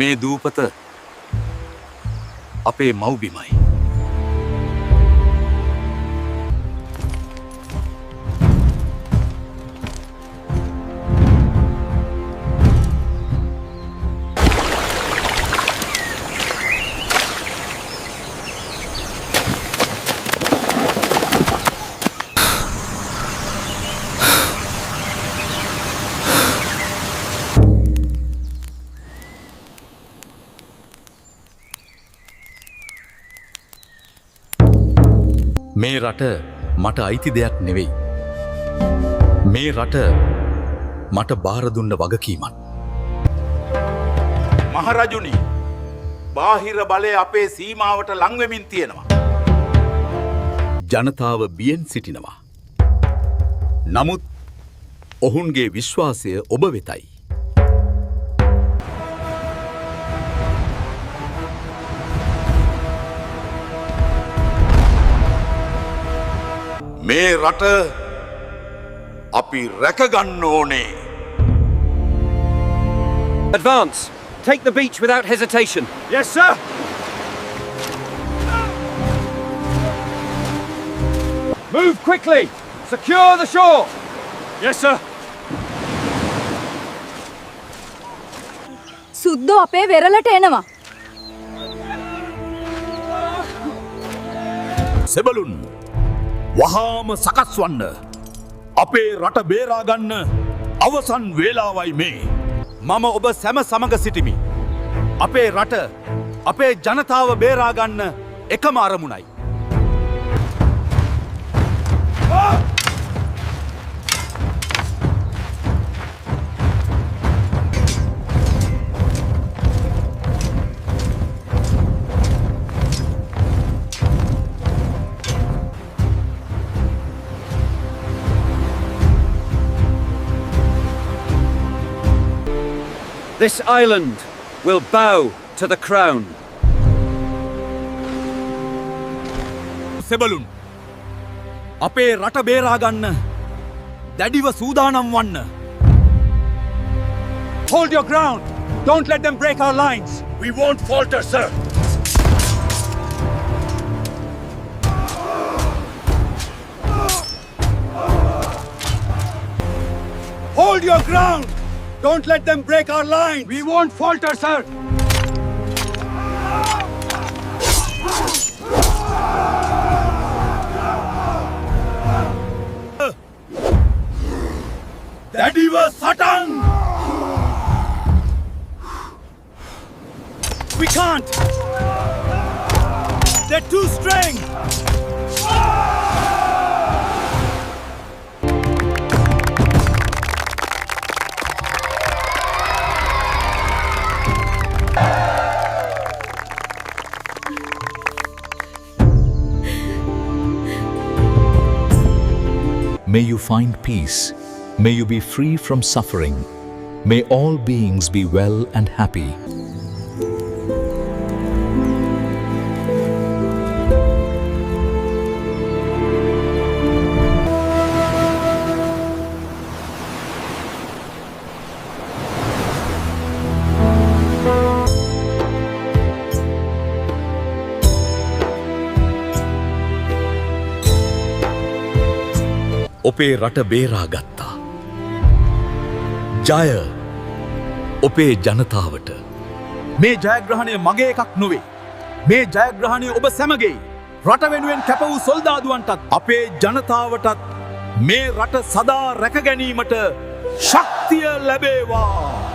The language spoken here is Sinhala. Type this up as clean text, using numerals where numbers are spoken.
මේ දූපත අපේ මව්බිමයි. මේ රට මට අයිති දෙයක් නෙවෙයි. මේ රට මට බාර දුන්න වගකීමක්. මහරජුනි, බාහිර බලය අපේ සීමාවට ලං වෙමින් තියෙනවා. ජනතාව බියෙන් සිටිනවා. නමුත් ඔවුන්ගේ විශ්වාසය ඔබ වෙතයි. මේ රට අපි රැකගන්න ඕනේ. Advance! Take the beach without hesitation. Yes, sir! Move quickly! Secure the shore! Yes, sir! සුද්දෝ අපේ වෙරළට එනවා. සෙබළුන්, වහාම සකස් වන්න. අපේ රට බේරාගන්න අවසන් වේලාවයි මේ. මම ඔබ සැම සමග සිටිමි. අපේ රට අපේ ජනතාව බේරාගන්න එකම අරමුණයි. This island will bow to the crown. සෙබළුන්, අපේ රට බේරාගන්න දැඩිව සූදානම් වන්න. Hold your ground! Don't let them break our lines! We won't falter, sir. Hold your ground! Don't let them break our lines! We won't falter, sir! දැඩිව සටන්! We can't! They're too strong! May you find peace. May you be free from suffering. May all beings be well and happy. ඔපේ රට බේරාගත්තා. ජය ඔපේ ජනතාවට. මේ ජයග්‍රහණය මගේ එකක් නොවේ. මේ ජයග්‍රහණය ඔබ සැමගේ. රට වෙනුවෙන් කැප වූ සොල්දාදුවන්ටත් අපේ ජනතාවටත් මේ රට සදා රැක ගැනීමට ශක්තිය ලැබේවා.